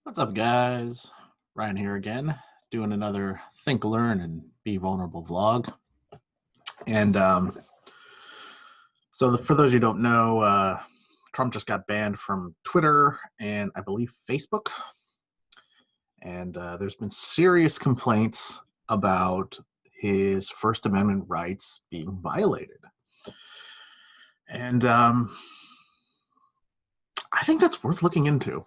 What's up, guys? Ryan here again, doing another Think, Learn, and Be Vulnerable vlog. And for those who don't know, Trump just got banned from Twitter and I believe Facebook. And there's been serious complaints about his First Amendment rights being violated. And I think that's worth looking into.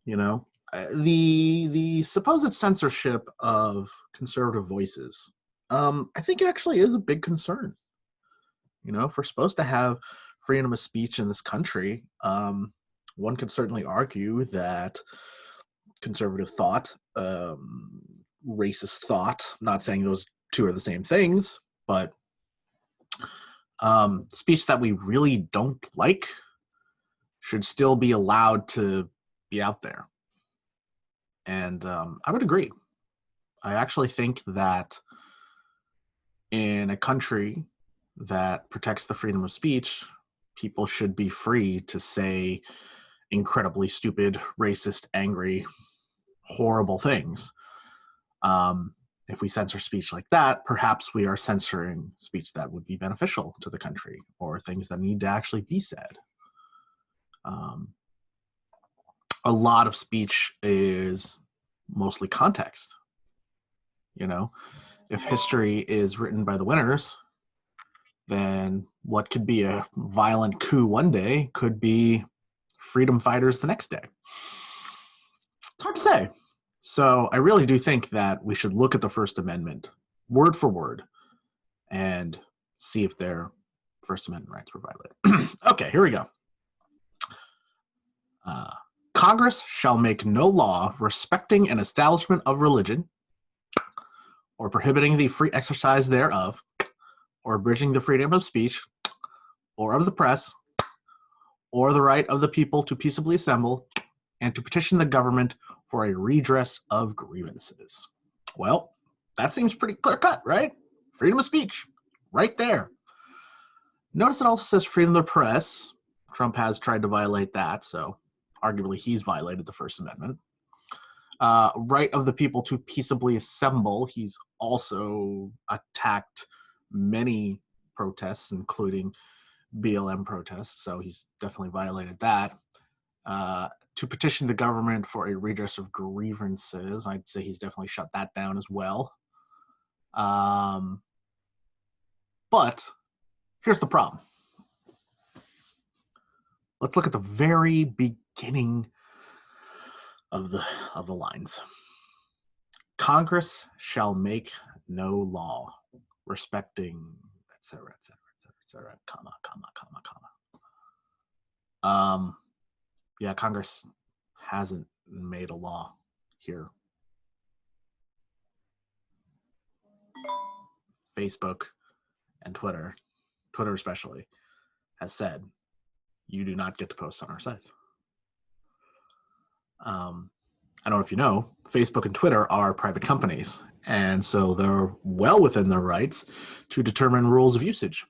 You know, the supposed censorship of conservative voices, I think actually is a big concern. You know, if we're supposed to have freedom of speech in this country, one could certainly argue that conservative thought, racist thought, I'm not saying those two are the same things, but speech that we really don't like should still be allowed to be out there. And I would agree. I actually think that in a country that protects the freedom of speech, people should be free to say incredibly stupid, racist, angry, horrible things. If we censor speech like that, perhaps we are censoring speech that would be beneficial to the country or things that need to actually be said. A lot of speech is mostly context. You know, if history is written by the winners, then what could be a violent coup one day could be freedom fighters the next day. It's hard to say. So I really do think that we should look at the First Amendment word for word and see if their First Amendment rights were violated. Okay, here we go. Congress shall make no law respecting an establishment of religion or prohibiting the free exercise thereof or abridging the freedom of speech or of the press or the right of the people to peaceably assemble and to petition the government for a redress of grievances. Well, that seems pretty clear cut, right? Freedom of speech, right there. Notice it also says freedom of the press. Trump has tried to violate that, so arguably he's violated the First Amendment. Right of the people to peaceably assemble. He's also attacked many protests, including BLM protests, so he's definitely violated that. To petition the government for a redress of grievances, I'd say he's definitely shut that down as well. But here's the problem. Let's look at the very beginning of the lines. Congress shall make no law respecting, etc., etc., etc., etc., comma, comma, comma, comma. Yeah, Congress hasn't made a law here. Facebook and Twitter especially, has said you do not get to post on our site. I don't know if you know, Facebook and Twitter are private companies, and so they're well within their rights to determine rules of usage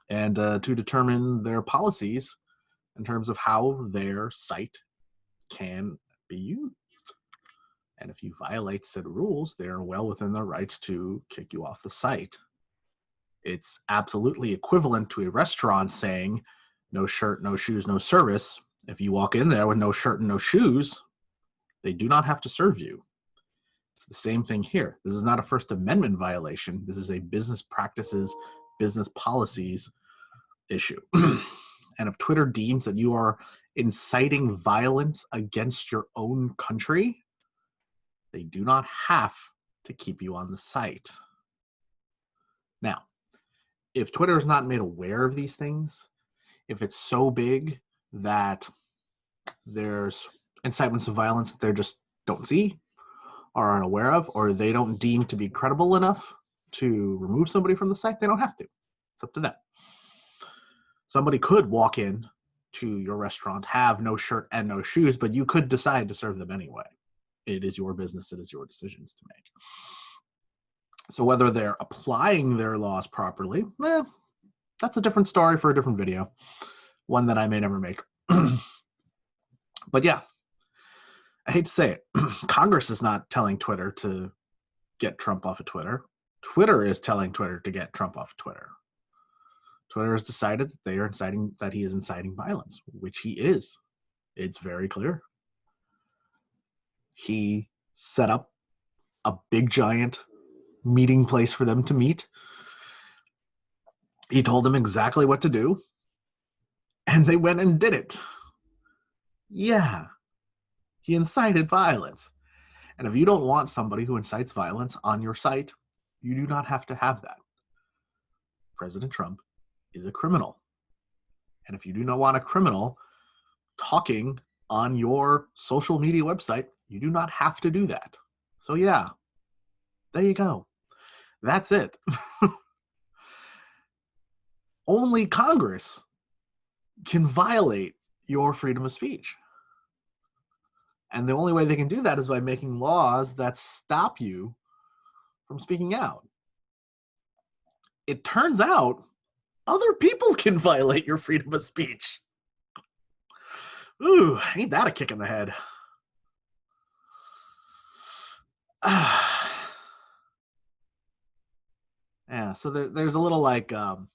and to determine their policies in terms of how their site can be used. And if you violate said rules, they're well within their rights to kick you off the site. It's absolutely equivalent to a restaurant saying, no shirt, no shoes, no service. If you walk in there with no shirt and no shoes, they do not have to serve you. It's the same thing here. This is not a First Amendment violation. This is a business practices, business policies issue. And if Twitter deems that you are inciting violence against your own country, they do not have to keep you on the site. Now, if Twitter is not made aware of these things, if it's so big that there's incitements of violence that they just don't see or aren't aware of, or they don't deem to be credible enough to remove somebody from the site, they don't have to. It's up to them. Somebody could walk in to your restaurant, have no shirt and no shoes, but you could decide to serve them anyway. It is your business. It is your decisions to make. So whether they're applying their laws properly, that's a different story for a different video, one that I may never make. But yeah, I hate to say it. Congress is not telling Twitter to get Trump off of Twitter. Twitter is telling Twitter to get Trump off of Twitter. Twitter has decided that he is inciting violence, which he is. It's very clear. He set up a big giant meeting place for them to meet. He told them exactly what to do, and they went and did it. Yeah, he incited violence. And if you don't want somebody who incites violence on your site, you do not have to have that. President Trump is a criminal. And if you do not want a criminal talking on your social media website, you do not have to do that. So yeah, there you go. That's it. Only Congress can violate your freedom of speech. And the only way they can do that is by making laws that stop you from speaking out. It turns out other people can violate your freedom of speech. Ooh, ain't that a kick in the head? Yeah, so there's a little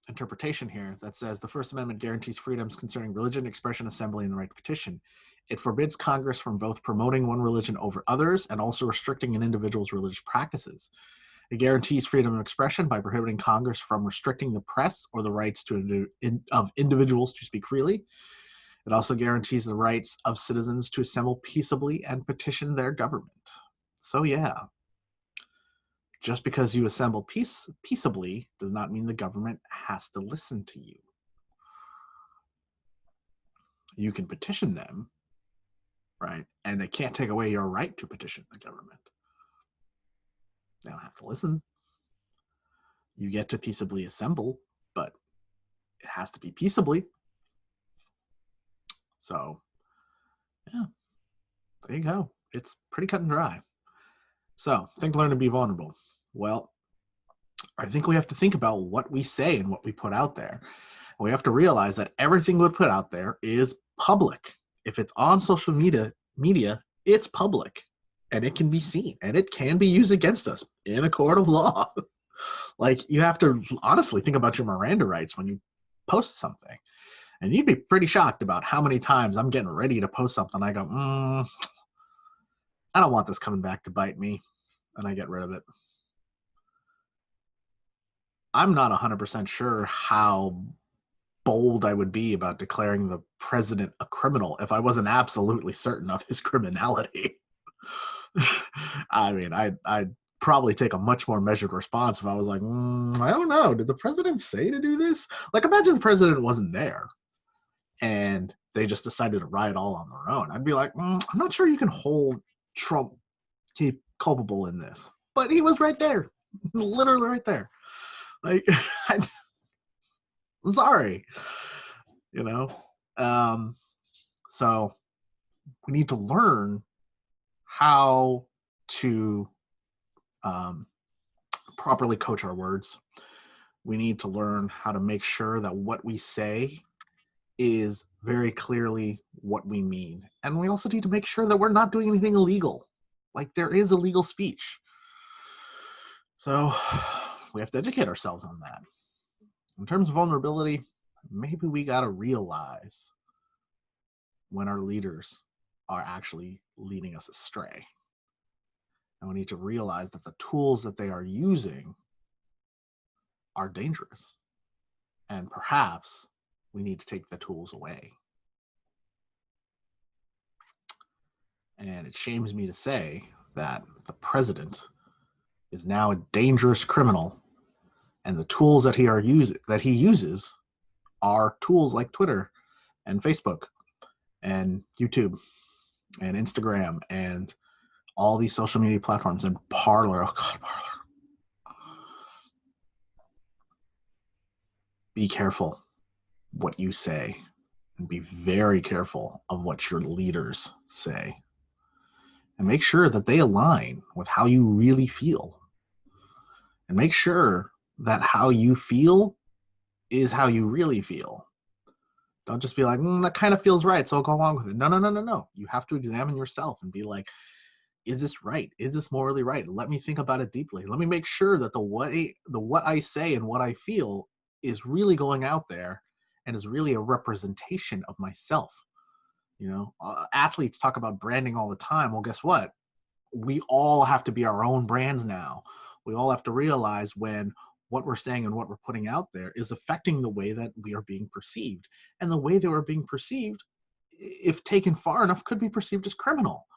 interpretation here that says the First Amendment guarantees freedoms concerning religion, expression, assembly, and the right to petition. It forbids Congress from both promoting one religion over others and also restricting an individual's religious practices. It guarantees freedom of expression by prohibiting Congress from restricting the press or the rights of individuals to speak freely. It also guarantees the rights of citizens to assemble peaceably and petition their government. So yeah, just because you assemble peaceably does not mean the government has to listen to you. You can petition them, right? And they can't take away your right to petition the government. They don't have to listen. You get to peaceably assemble, but it has to be peaceably. So, yeah, there you go. It's pretty cut and dry. So, think, learn, and be vulnerable. Well, I think we have to think about what we say and what we put out there. And we have to realize that everything we put out there is public. If it's on social media, it's public. And it can be seen. And it can be used against us in a court of law. Like, you have to honestly think about your Miranda rights when you post something. And you'd be pretty shocked about how many times I'm getting ready to post something. I go, I don't want this coming back to bite me. And I get rid of it. I'm not 100% sure how bold I would be about declaring the president a criminal if I wasn't absolutely certain of his criminality. I mean, I'd probably take a much more measured response if I was like, I don't know, did the president say to do this? Like, imagine the president wasn't there and they just decided to riot all on their own. I'd be like, I'm not sure you can hold Trump culpable in this. But he was right there, literally right there. Like, I'm sorry, you know? So we need to learn how to properly coach our words. We need to learn how to make sure that what we say is very clearly what we mean. And we also need to make sure that we're not doing anything illegal. Like, there is illegal speech. So we have to educate ourselves on that. In terms of vulnerability, maybe we got to realize when our leaders are actually leading us astray. And we need to realize that the tools that they are using are dangerous. And perhaps we need to take the tools away. And it shames me to say that the president is now a dangerous criminal, and the tools that he uses are tools like Twitter and Facebook and YouTube and Instagram and all these social media platforms and Parler. Oh God, Parler. Be careful what you say, and be very careful of what your leaders say. And make sure that they align with how you really feel. And make sure that how you feel is how you really feel. Don't just be like, that kind of feels right, so I'll go along with it. No, no, no, no, no. You have to examine yourself and be like, is this right? Is this morally right? Let me think about it deeply. Let me make sure that the what I say and what I feel is really going out there and is really a representation of myself. Athletes talk about branding all the time. Well, guess what? We all have to be our own brands now. We all have to realize when what we're saying and what we're putting out there is affecting the way that we are being perceived. And the way that we're being perceived, if taken far enough, could be perceived as criminal.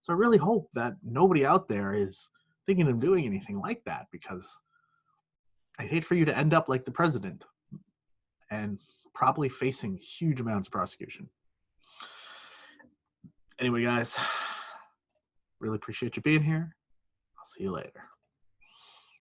So I really hope that nobody out there is thinking of doing anything like that, because I'd hate for you to end up like the president and probably facing huge amounts of prosecution. Anyway, guys, really appreciate you being here. I'll see you later.